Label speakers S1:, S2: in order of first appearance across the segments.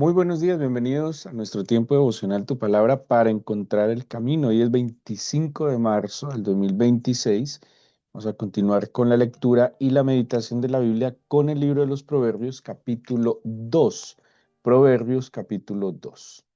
S1: Muy buenos días, bienvenidos a nuestro tiempo devocional Tu Palabra para encontrar el camino. Hoy es 25 de marzo del 2026. Vamos a continuar con la lectura y la meditación de la Biblia con el libro de los Proverbios, capítulo 2. Proverbios, capítulo 2.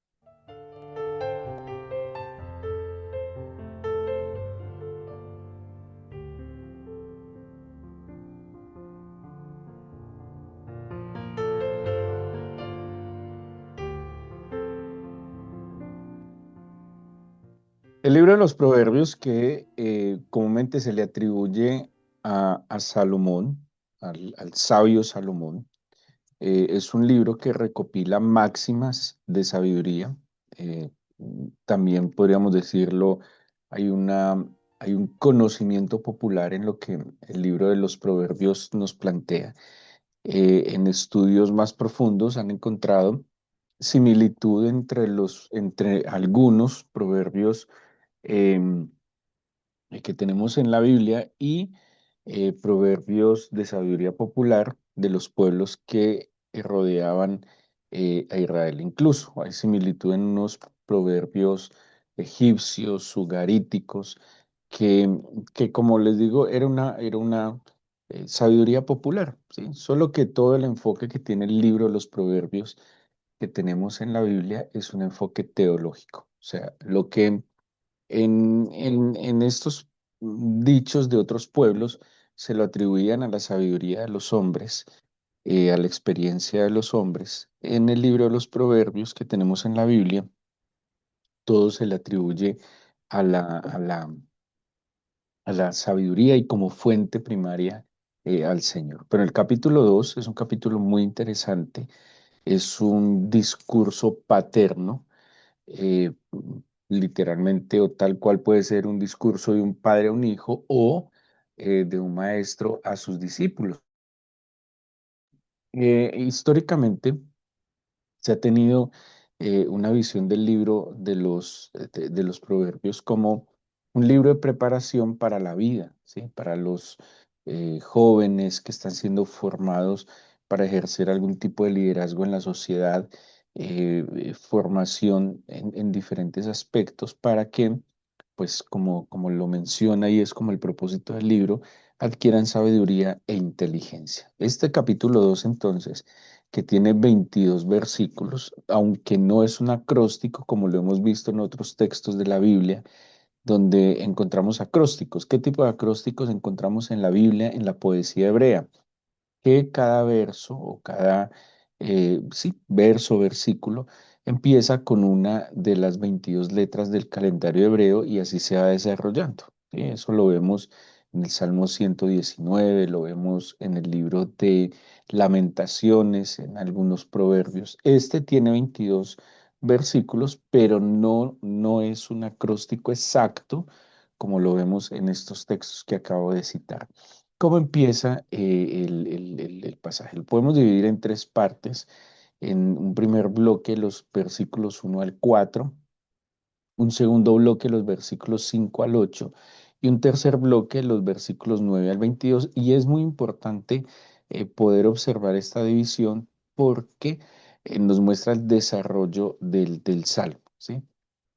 S1: El libro de los Proverbios que comúnmente se le atribuye a Salomón, al sabio Salomón. Es un libro que recopila máximas de sabiduría. Eh, También podríamos decirlo, hay hay un conocimiento popular en lo que el libro de los Proverbios nos plantea. En estudios más profundos han encontrado similitud entre algunos proverbios em, que tenemos en la Biblia y proverbios de sabiduría popular de los pueblos que rodeaban a Israel. Incluso hay similitud en unos proverbios egipcios, sugaríticos, que, que como les digo, era una sabiduría popular, ¿sí? Solo que todo el enfoque que tiene el libro de los proverbios que tenemos en la Biblia es un enfoque teológico. O sea, lo que en estos dichos de otros pueblos se lo atribuían a la sabiduría de los hombres, a la experiencia de los hombres. En el libro de los Proverbios que tenemos en la Biblia, todo se le atribuye a a la sabiduría y como fuente primaria al Señor. Pero el capítulo 2 es un capítulo muy interesante, es un discurso paterno, eh, literalmente o tal cual puede ser un discurso de un padre a un hijo o de un maestro a sus discípulos. Históricamente se ha tenido una visión del libro de los proverbios como un libro de preparación para la vida, ¿sí? Para los jóvenes que están siendo formados para ejercer algún tipo de liderazgo en la sociedad, formación en diferentes aspectos para que, pues como lo menciona y es como el propósito del libro, adquieran sabiduría e inteligencia. Este capítulo 2 entonces que tiene 22 versículos, aunque no es un acróstico como lo hemos visto en otros textos de la Biblia, donde encontramos acrósticos. ¿Qué tipo de acrósticos encontramos en la Biblia, en la poesía hebrea? Que cada verso o cada, sí, verso, versículo, empieza con una de las 22 letras del calendario hebreo y así se va desarrollando. ¿Sí? Eso lo vemos en el Salmo 119, lo vemos en el libro de Lamentaciones, en algunos proverbios. Este tiene 22 versículos, pero no es un acróstico exacto como lo vemos en estos textos que acabo de citar. ¿Cómo empieza el pasaje? Lo podemos dividir en tres partes. En un primer bloque, los versículos 1 al 4, un segundo bloque, los versículos 5 al 8, y un tercer bloque, los versículos 9 al 22. Y es muy importante poder observar esta división porque nos muestra el desarrollo del salmo, ¿sí?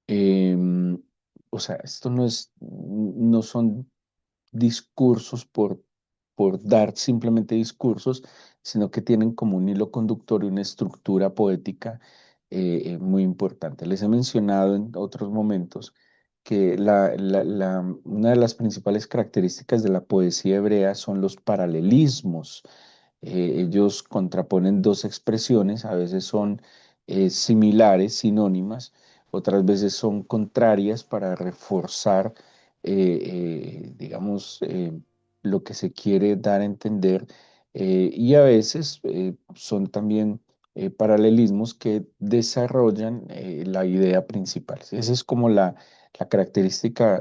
S1: Em, o sea, esto no son discursos por dar simplemente discursos, sino que tienen como un hilo conductor y una estructura poética muy importante. Les he mencionado en otros momentos que una de las principales características de la poesía hebrea son los paralelismos. Ellos contraponen dos expresiones, a veces son similares, sinónimas, otras veces son contrarias para reforzar digamos, lo que se quiere dar a entender, y a veces son también paralelismos que desarrollan la idea principal. Esa es como la característica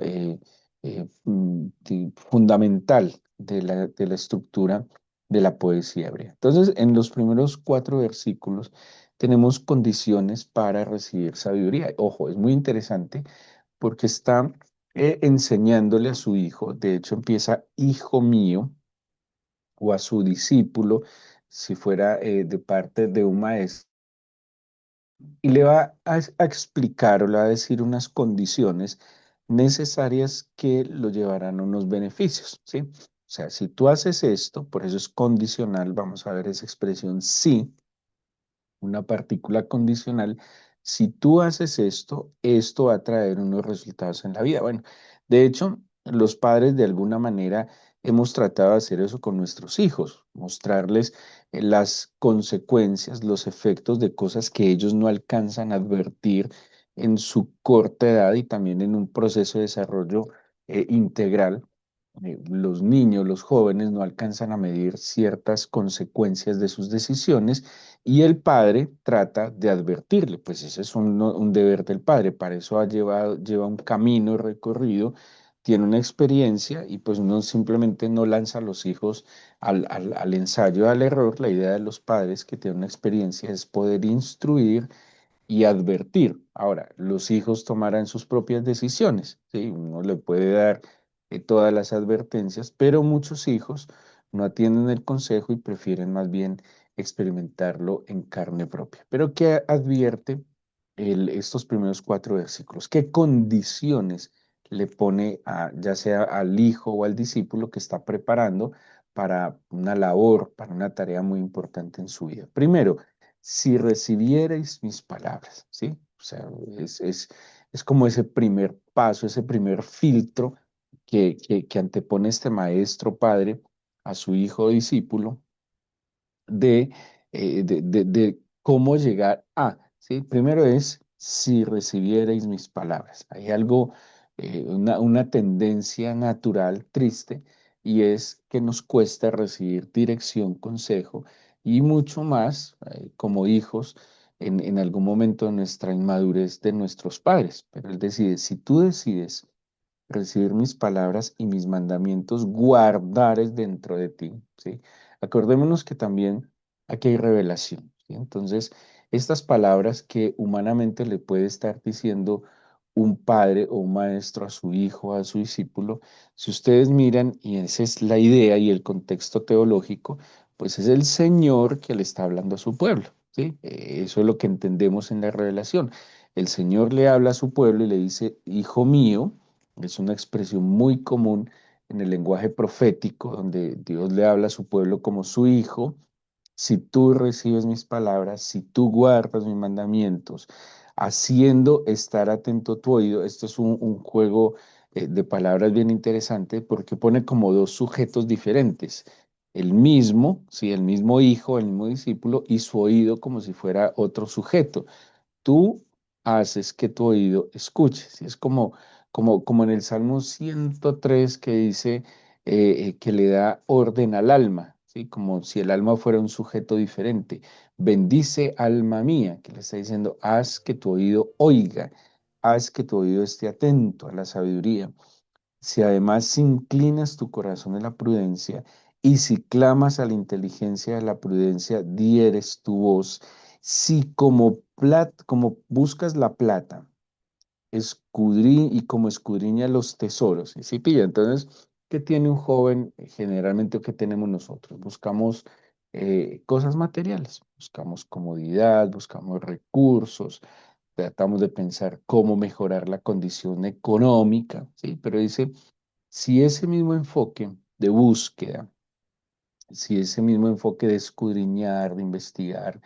S1: fundamental de la estructura de la poesía hebrea. Entonces, en los primeros 4 versículos tenemos condiciones para recibir sabiduría. Ojo, es muy interesante porque está enseñándole a su hijo, de hecho empieza hijo mío, o a su discípulo, si fuera de parte de un maestro, y le va a explicar o le va a decir unas condiciones necesarias que lo llevarán a unos beneficios, ¿sí? O sea, si tú haces esto, por eso es condicional, vamos a ver esa expresión sí, una partícula condicional. Si tú haces esto, esto va a traer unos resultados en la vida. Bueno, de hecho, los padres de alguna manera hemos tratado de hacer eso con nuestros hijos, mostrarles las consecuencias, los efectos de cosas que ellos no alcanzan a advertir en su corta edad y también en un proceso de desarrollo integral. Los niños, los jóvenes no alcanzan a medir ciertas consecuencias de sus decisiones y el padre trata de advertirle, pues ese es un deber del padre, para eso lleva un camino recorrido, tiene una experiencia y pues uno simplemente no lanza a los hijos al ensayo, al error. La idea de los padres que tienen una experiencia es poder instruir y advertir. Ahora, los hijos tomarán sus propias decisiones, ¿sí? Uno le puede dar todas las advertencias, pero muchos hijos no atienden el consejo y prefieren más bien experimentarlo en carne propia. Pero ¿qué advierte estos primeros cuatro versículos? ¿Qué condiciones le pone ya sea al hijo o al discípulo que está preparando para una labor, para una tarea muy importante en su vida? Primero, si recibierais mis palabras, ¿sí? O sea, es como ese primer paso, ese primer filtro que antepone este maestro padre a su hijo discípulo de, de cómo llegar a, ¿sí? Primero es, si recibierais mis palabras. Hay algo, una tendencia natural triste, y es que nos cuesta recibir dirección, consejo y mucho más como hijos en algún momento de nuestra inmadurez de nuestros padres. Pero él decide, si tú decides recibir mis palabras y mis mandamientos, guardares dentro de ti, ¿sí? Acordémonos que también aquí hay revelación, ¿sí? Entonces, estas palabras que humanamente le puede estar diciendo un padre o un maestro a su hijo, a su discípulo, si ustedes miran, y esa es la idea y el contexto teológico, pues es el Señor que le está hablando a su pueblo, ¿sí? Eso es lo que entendemos en la revelación. El Señor le habla a su pueblo y le dice, hijo mío. Es una expresión muy común en el lenguaje profético, donde Dios le habla a su pueblo como su hijo. Si tú recibes mis palabras, si tú guardas mis mandamientos, haciendo estar atento tu oído. Esto es un juego de palabras bien interesante porque pone como dos sujetos diferentes. El mismo, sí, el mismo hijo, el mismo discípulo, y su oído como si fuera otro sujeto. Tú haces que tu oído escuche, ¿sí? Es como en el Salmo 103 que dice que le da orden al alma, ¿sí? Como si el alma fuera un sujeto diferente. Bendice alma mía, que le está diciendo, haz que tu oído oiga, haz que tu oído esté atento a la sabiduría. Si además inclinas tu corazón en la prudencia y si clamas a la inteligencia de la prudencia, dieres tu voz. Si como buscas la plata, y como escudriña los tesoros. ¿Sí? ¿Sí pilla? Entonces, ¿qué tiene un joven generalmente o qué tenemos nosotros? Buscamos cosas materiales, buscamos comodidad, buscamos recursos, tratamos de pensar cómo mejorar la condición económica, ¿sí? Pero dice, si ese mismo enfoque de búsqueda, si ese mismo enfoque de escudriñar, de investigar,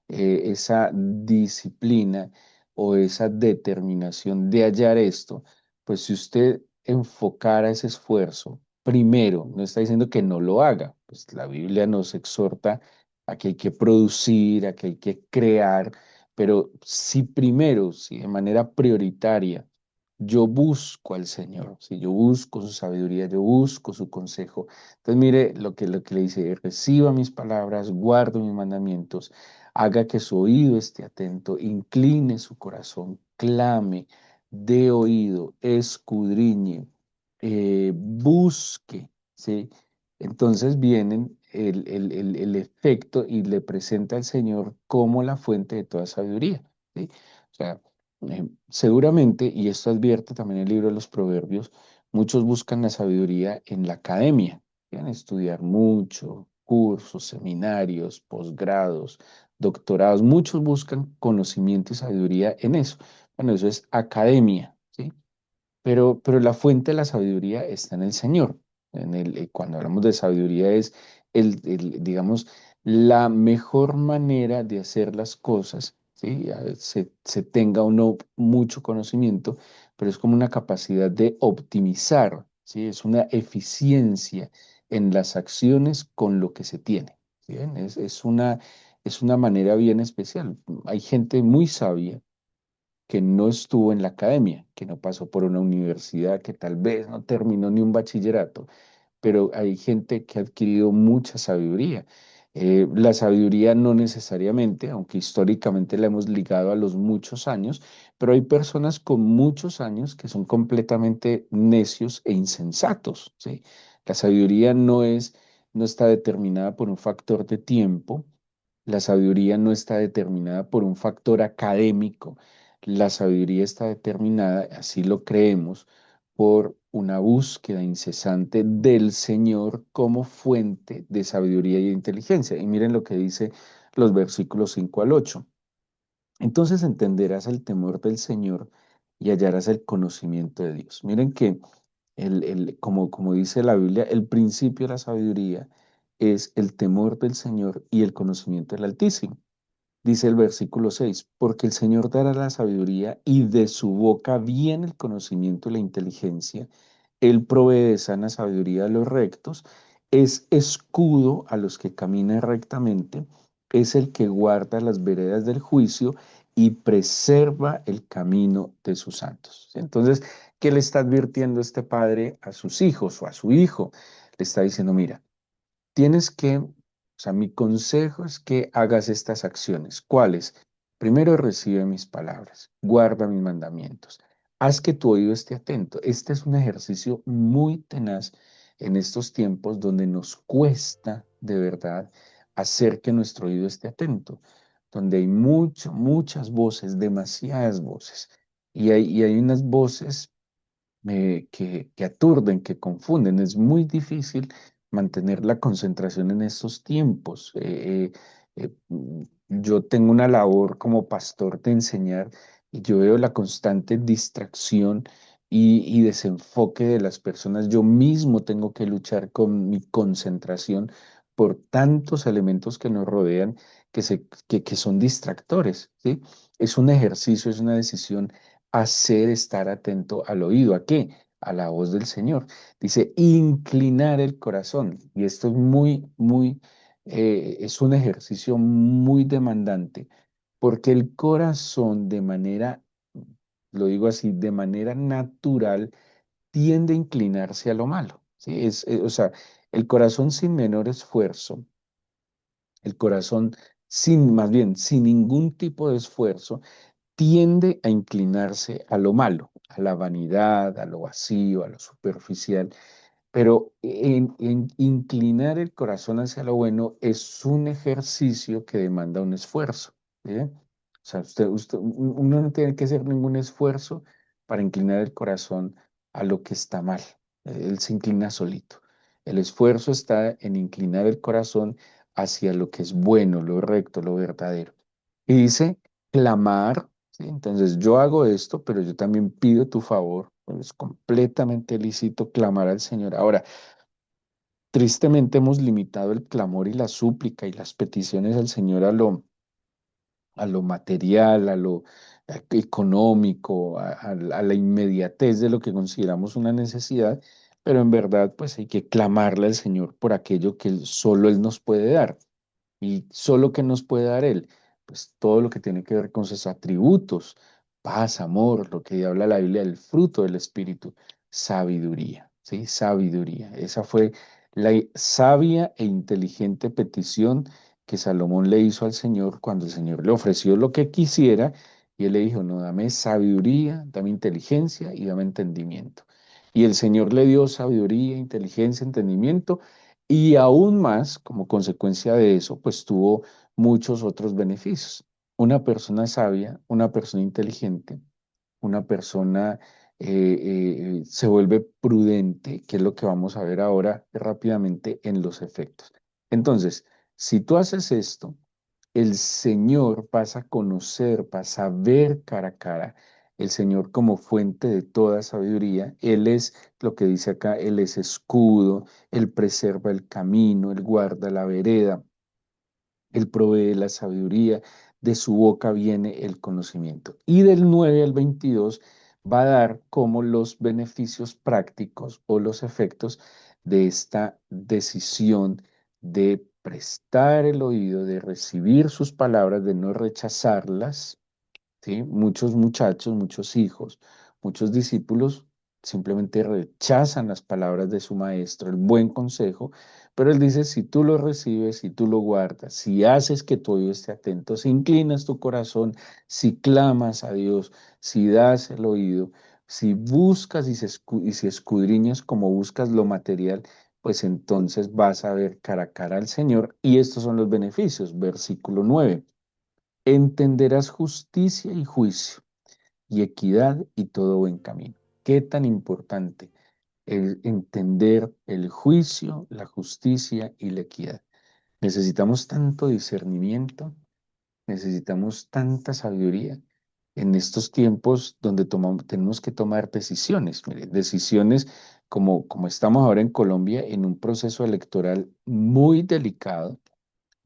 S1: esa disciplina o esa determinación de hallar esto, pues si usted enfocara ese esfuerzo, primero, no está diciendo que no lo haga, pues la Biblia nos exhorta a que hay que producir, a que hay que crear, pero si primero, si de manera prioritaria, yo busco al Señor, si yo busco su sabiduría, yo busco su consejo. Entonces, mire lo que le dice, reciba mis palabras, guardo mis mandamientos, haga que su oído esté atento, incline su corazón, clame, dé oído, escudriñe, busque, ¿sí? Entonces vienen el efecto y le presenta al Señor como la fuente de toda sabiduría, ¿sí? O sea, seguramente, y esto advierte también el libro de los Proverbios, muchos buscan la sabiduría en la academia, quieren estudiar mucho, cursos, seminarios, posgrados, doctorados, muchos buscan conocimiento y sabiduría en eso. Bueno, eso es academia, ¿sí? Pero la fuente de la sabiduría está en el Señor. Cuando hablamos de sabiduría es, digamos, la mejor manera de hacer las cosas, ¿sí? Se tenga o no mucho conocimiento, pero es como una capacidad de optimizar, ¿sí? Es una eficiencia en las acciones con lo que se tiene, ¿sí ven? Es una manera bien especial. Hay gente muy sabia que no estuvo en la academia, que no pasó por una universidad, que tal vez no terminó ni un bachillerato, pero hay gente que ha adquirido mucha sabiduría. La sabiduría no necesariamente, aunque históricamente la hemos ligado a los muchos años, pero hay personas con muchos años que son completamente necios e insensatos, ¿sí? La sabiduría no está determinada por un factor de tiempo, la sabiduría no está determinada por un factor académico, la sabiduría está determinada, así lo creemos, por una búsqueda incesante del Señor como fuente de sabiduría y de inteligencia. Y miren lo que dice los versículos 5 al 8. Entonces entenderás el temor del Señor y hallarás el conocimiento de Dios. Miren que como dice la Biblia, el principio de la sabiduría es el temor del Señor y el conocimiento del Altísimo. Dice el versículo 6, porque el Señor dará la sabiduría y de su boca viene el conocimiento y la inteligencia. Él provee de sana sabiduría a los rectos, es escudo a los que caminan rectamente, es el que guarda las veredas del juicio y preserva el camino de sus santos. Entonces, ¿qué le está advirtiendo este padre a sus hijos o a su hijo? Le está diciendo, mira, o sea, mi consejo es que hagas estas acciones. ¿Cuáles? Primero, recibe mis palabras, guarda mis mandamientos, haz que tu oído esté atento. Este es un ejercicio muy tenaz en estos tiempos donde nos cuesta de verdad hacer que nuestro oído esté atento, donde hay muchas voces, demasiadas voces, y hay unas voces que aturden, que confunden. Es muy difícil mantener la concentración en estos tiempos. Yo tengo una labor como pastor de enseñar y yo veo la constante distracción y desenfoque de las personas. Yo mismo tengo que luchar con mi concentración por tantos elementos que nos rodean que son distractores, ¿sí? Es un ejercicio, es una decisión hacer estar atento al oído. ¿A qué? A la voz del Señor. Dice, inclinar el corazón. Y esto es es un ejercicio muy demandante, porque el corazón de manera, lo digo así, de manera natural, tiende a inclinarse a lo malo. ¿Sí? O sea, el corazón sin menor esfuerzo, el corazón más bien, sin ningún tipo de esfuerzo, tiende a inclinarse a lo malo, a la vanidad, a lo vacío, a lo superficial. Pero en inclinar el corazón hacia lo bueno es un ejercicio que demanda un esfuerzo. ¿Sí? O sea, uno no tiene que hacer ningún esfuerzo para inclinar el corazón a lo que está mal. Él se inclina solito. El esfuerzo está en inclinar el corazón hacia lo que es bueno, lo recto, lo verdadero. Y dice, clamar, ¿sí? Entonces yo hago esto, pero yo también pido tu favor. Es completamente lícito clamar al Señor. Ahora, tristemente hemos limitado el clamor y la súplica y las peticiones al Señor a lo material, a lo económico, a la inmediatez de lo que consideramos una necesidad, pero en verdad pues hay que clamarle al Señor por aquello que solo Él nos puede dar. ¿Y solo que nos puede dar Él? Pues todo lo que tiene que ver con sus atributos, paz, amor, lo que habla la Biblia, el fruto del Espíritu, sabiduría, ¿sí? Sabiduría. Esa fue la sabia e inteligente petición que Salomón le hizo al Señor cuando el Señor le ofreció lo que quisiera y él le dijo, no, dame sabiduría, dame inteligencia y dame entendimiento. Y el Señor le dio sabiduría, inteligencia, entendimiento y aún más, como consecuencia de eso, pues tuvo muchos otros beneficios. Una persona sabia, una persona inteligente, una persona se vuelve prudente, que es lo que vamos a ver ahora rápidamente en los efectos. Entonces, si tú haces esto, el Señor, vas a conocer, vas a ver cara a cara el Señor como fuente de toda sabiduría. Él es lo que dice acá, Él es escudo, Él preserva el camino, Él guarda la vereda. Él provee la sabiduría, de su boca viene el conocimiento. Y del 9 al 22 va a dar como los beneficios prácticos o los efectos de esta decisión de prestar el oído, de recibir sus palabras, de no rechazarlas. ¿Sí? Muchos muchachos, muchos hijos, muchos discípulos simplemente rechazan las palabras de su maestro, el buen consejo, pero él dice, si tú lo recibes, si tú lo guardas, si haces que tu oído esté atento, si inclinas tu corazón, si clamas a Dios, si das el oído, si buscas y si escudriñas como buscas lo material, pues entonces vas a ver cara a cara al Señor y estos son los beneficios. Versículo 9. Entenderás justicia y juicio, y equidad y todo buen camino. Qué tan importante es entender el juicio, la justicia y la equidad. Necesitamos tanto discernimiento, necesitamos tanta sabiduría en estos tiempos donde tenemos que tomar decisiones. Mire, decisiones como estamos ahora en Colombia en un proceso electoral muy delicado.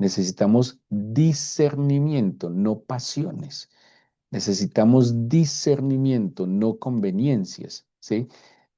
S1: Necesitamos discernimiento, no pasiones. Necesitamos discernimiento, no conveniencias, ¿sí?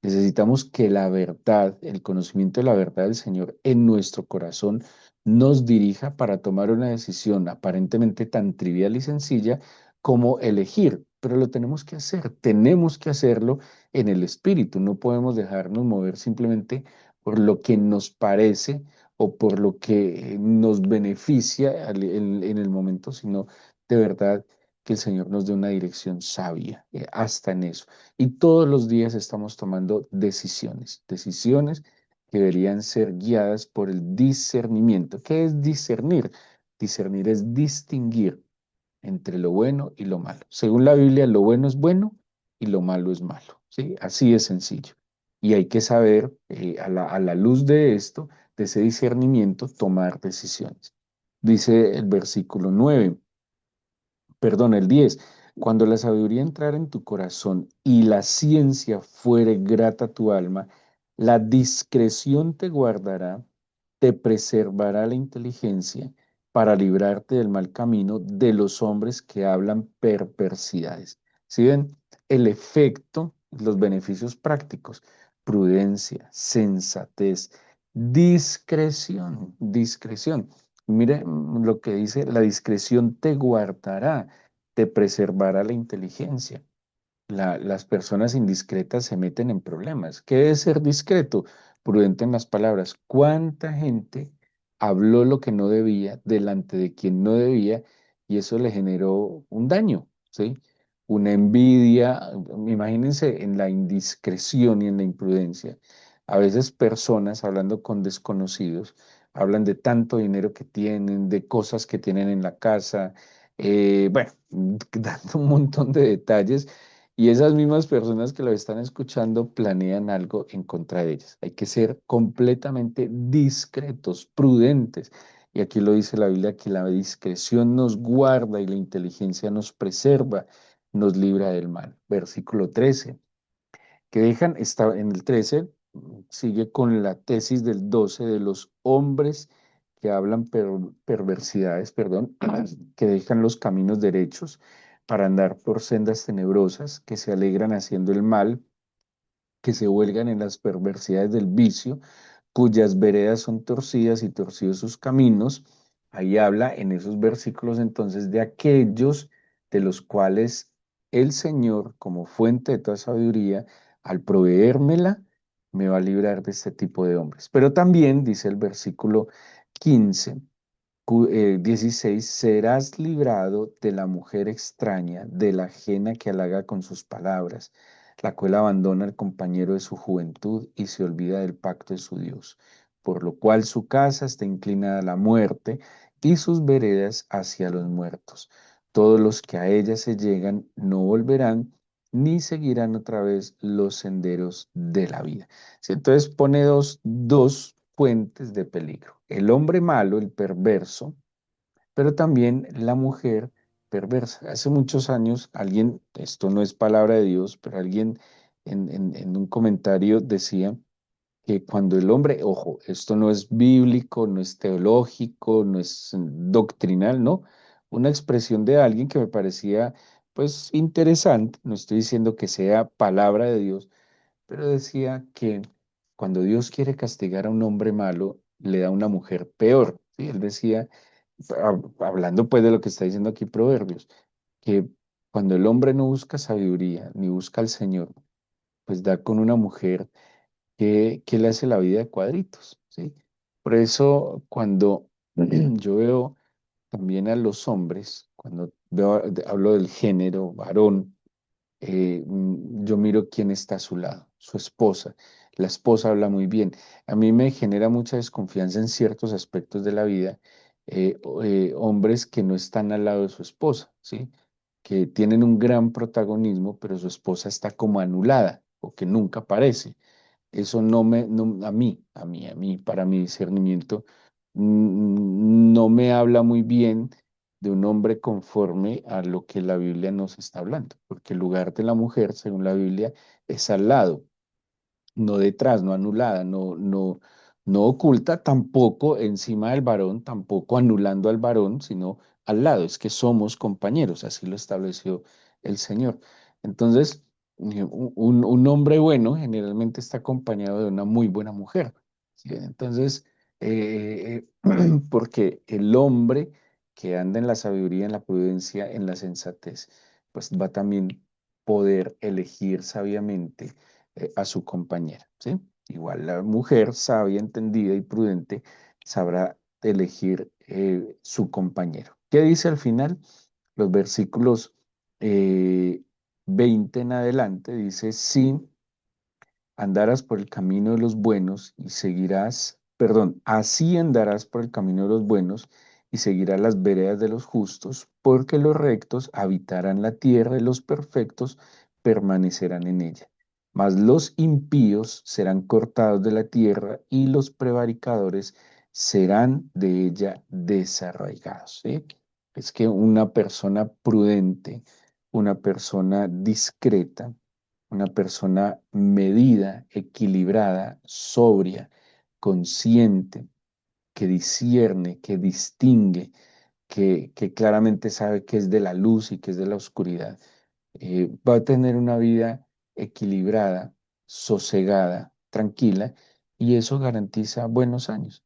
S1: Necesitamos que la verdad, el conocimiento de la verdad del Señor en nuestro corazón nos dirija para tomar una decisión aparentemente tan trivial y sencilla como elegir, pero lo tenemos que hacerlo en el Espíritu, no podemos dejarnos mover simplemente por lo que nos parece o por lo que nos beneficia en el momento, sino de verdad que el Señor nos dé una dirección sabia, hasta en eso. Y todos los días estamos tomando decisiones, decisiones que deberían ser guiadas por el discernimiento. ¿Qué es discernir? Discernir es distinguir entre lo bueno y lo malo. Según la Biblia, lo bueno es bueno y lo malo es malo, ¿sí? Así es sencillo. Y hay que saber, a la luz de esto, de ese discernimiento, tomar decisiones. Dice el versículo 9, perdón, el 10. Cuando la sabiduría entrara en tu corazón y la ciencia fuere grata a tu alma, la discreción te guardará, te preservará la inteligencia para librarte del mal camino de los hombres que hablan perversidades. ¿Sí ven? El efecto, los beneficios prácticos, prudencia, sensatez, discreción, discreción. Mire lo que dice, la discreción te guardará, te preservará la inteligencia. Las personas indiscretas se meten en problemas. ¿Qué es ser discreto? Prudente en las palabras. ¿Cuánta gente habló lo que no debía delante de quien no debía y eso le generó un daño? ¿Sí? Una envidia. Imagínense en la indiscreción y en la imprudencia. A veces personas hablando con desconocidos hablan de tanto dinero que tienen, de cosas que tienen en la casa, bueno, dando un montón de detalles y esas mismas personas que lo están escuchando planean algo en contra de ellas. Hay que ser completamente discretos, prudentes. Y aquí lo dice la Biblia, que la discreción nos guarda y la inteligencia nos preserva, nos libra del mal. Versículo 13 que dejan, está en el 13, sigue con la tesis del 12 de los hombres que hablan perversidades, perdón, que dejan los caminos derechos para andar por sendas tenebrosas, que se alegran haciendo el mal, que se huelgan en las perversidades del vicio, cuyas veredas son torcidas y torcidos sus caminos. Ahí habla en esos versículos entonces de aquellos de los cuales el Señor, como fuente de toda sabiduría, al proveérmela, me va a librar de este tipo de hombres. Pero también dice el versículo 15, 16, serás librado de la mujer extraña, de la ajena que halaga con sus palabras, la cual abandona al compañero de su juventud y se olvida del pacto de su Dios, por lo cual su casa está inclinada a la muerte y sus veredas hacia los muertos. Todos los que a ella se llegan no volverán ni seguirán otra vez los senderos de la vida. Sí, entonces pone dos fuentes de peligro. El hombre malo, el perverso, pero también la mujer perversa. Hace muchos años alguien, esto no es palabra de Dios, pero alguien en un comentario decía que cuando el hombre, ojo, esto no es bíblico, no es teológico, no es doctrinal, no, una expresión de alguien que me parecía pues interesante, no estoy diciendo que sea palabra de Dios, pero decía que cuando Dios quiere castigar a un hombre malo, le da una mujer peor, ¿sí? Él decía, hablando pues de lo que está diciendo aquí Proverbios, que cuando el hombre no busca sabiduría ni busca al Señor, pues da con una mujer que le hace la vida de cuadritos, ¿sí? Por eso cuando yo veo también a los hombres, cuando hablo del género varón, yo miro quién está a su lado, su esposa. La esposa habla muy bien. A mí me genera mucha desconfianza en ciertos aspectos de la vida, hombres que no están al lado de su esposa, ¿sí? Que tienen un gran protagonismo, pero su esposa está como anulada o que nunca aparece. Eso no me, no, para mi discernimiento, no me habla muy bien de un hombre conforme a lo que la Biblia nos está hablando, porque el lugar de la mujer, según la Biblia, es al lado, no detrás, no anulada, no oculta, tampoco encima del varón, tampoco anulando al varón, sino al lado. Es que somos compañeros, así lo estableció el Señor. Entonces, un hombre bueno generalmente está acompañado de una muy buena mujer. ¿Sí? Entonces, porque el hombre que anda en la sabiduría, en la prudencia, en la sensatez, pues va también poder elegir sabiamente a su compañera, ¿sí? Igual la mujer sabia, entendida y prudente sabrá elegir su compañero. ¿Qué dice al final? Los versículos eh, 20 en adelante dice, sí, andarás por el camino de los buenos y seguirás, perdón, así andarás por el camino de los buenos y seguirás las veredas de los justos, porque los rectos habitarán la tierra y los perfectos permanecerán en ella. Mas los impíos serán cortados de la tierra y los prevaricadores serán de ella desarraigados. ¿Sí? Es que una persona prudente, una persona discreta, una persona medida, equilibrada, sobria, consciente, que discierne, que distingue, que claramente sabe qué es de la luz y qué es de la oscuridad, va a tener una vida equilibrada, sosegada, tranquila, y eso garantiza buenos años.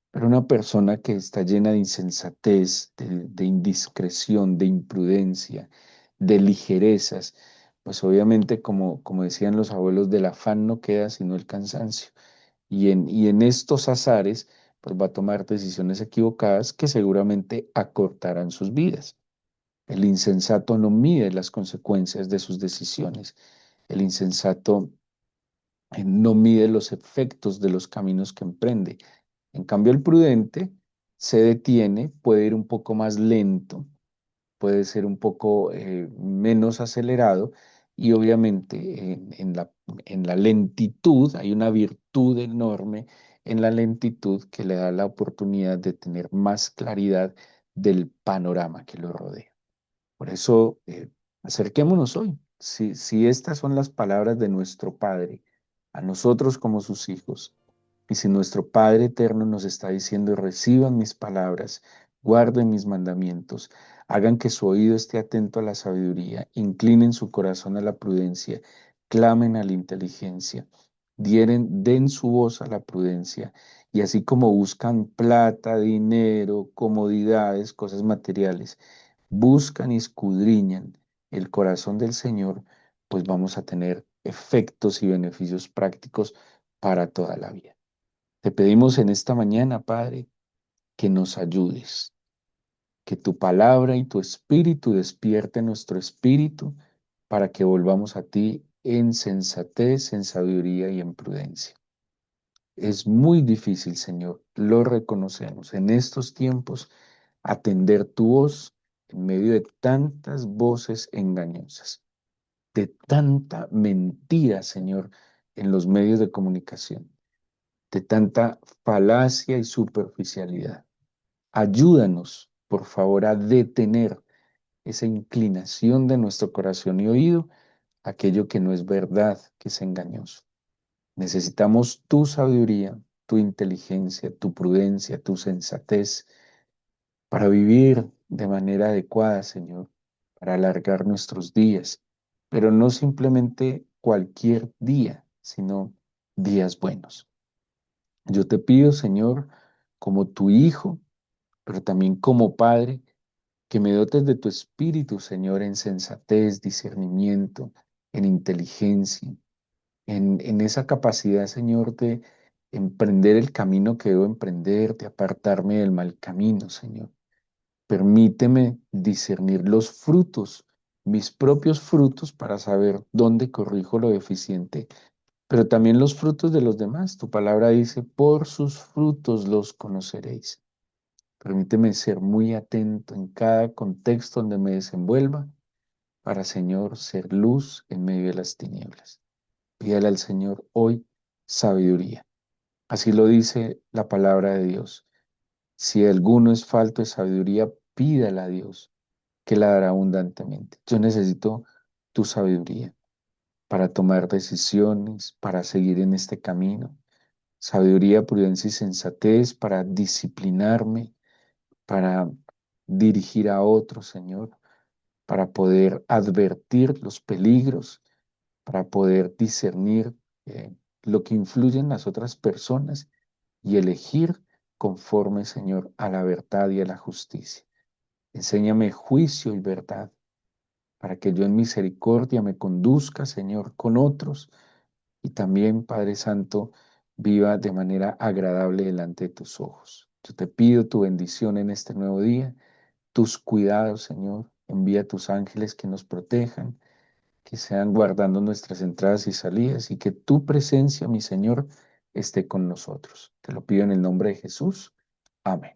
S1: Pero una persona que está llena de insensatez, de indiscreción, de imprudencia, de ligerezas, pues obviamente, como decían los abuelos, del afán no queda sino el cansancio. Y en estos azares, pues va a tomar decisiones equivocadas que seguramente acortarán sus vidas. El insensato no mide las consecuencias de sus decisiones. El insensato no mide los efectos de los caminos que emprende. En cambio, el prudente se detiene, puede ir un poco más lento, puede ser un poco menos acelerado y obviamente en la lentitud hay una virtud enorme en la lentitud que le da la oportunidad de tener más claridad del panorama que lo rodea. Por eso, acerquémonos hoy. Si estas son las palabras de nuestro Padre, a nosotros como sus hijos, y si nuestro Padre eterno nos está diciendo, reciban mis palabras, guarden mis mandamientos, hagan que su oído esté atento a la sabiduría, inclinen su corazón a la prudencia, clamen a la inteligencia, den su voz a la prudencia, y así como buscan plata, dinero, comodidades, cosas materiales, buscan y escudriñan el corazón del Señor, pues vamos a tener efectos y beneficios prácticos para toda la vida. Te pedimos en esta mañana, Padre, que nos ayudes, que tu palabra y tu espíritu despierte nuestro espíritu para que volvamos a ti en sensatez, en sabiduría y en prudencia. Es muy difícil, Señor, lo reconocemos en estos tiempos, atender tu voz en medio de tantas voces engañosas, de tanta mentira, Señor, en los medios de comunicación, de tanta falacia y superficialidad. Ayúdanos, por favor, a detener esa inclinación de nuestro corazón y oído, a aquello que no es verdad, que es engañoso. Necesitamos tu sabiduría, tu inteligencia, tu prudencia, tu sensatez para vivir de manera adecuada, Señor, para alargar nuestros días, pero no simplemente cualquier día, sino días buenos. Yo te pido, Señor, como tu Hijo, pero también como Padre, que me dotes de tu Espíritu, Señor, en sensatez, discernimiento, en inteligencia, en esa capacidad, Señor, de emprender el camino que debo emprender, de apartarme del mal camino, Señor. Permíteme discernir los frutos, mis propios frutos, para saber dónde corrijo lo deficiente, pero también los frutos de los demás. Tu palabra dice, por sus frutos los conoceréis. Permíteme ser muy atento en cada contexto donde me desenvuelva para, Señor, ser luz en medio de las tinieblas. Pídale al Señor hoy sabiduría. Así lo dice la palabra de Dios. Si alguno es falto de sabiduría, pídala a Dios, que la dará abundantemente. Yo necesito tu sabiduría para tomar decisiones, para seguir en este camino. Sabiduría, prudencia y sensatez para disciplinarme, para dirigir a otros, Señor, para poder advertir los peligros, para poder discernir lo que influye en las otras personas y elegir conforme, Señor, a la verdad y a la justicia. Enséñame juicio y verdad para que yo en misericordia me conduzca, Señor, con otros y también, Padre Santo, viva de manera agradable delante de tus ojos. Yo te pido tu bendición en este nuevo día, tus cuidados, Señor. Envía tus ángeles que nos protejan, que sean guardando nuestras entradas y salidas y que tu presencia, mi Señor, esté con nosotros. Te lo pido en el nombre de Jesús. Amén.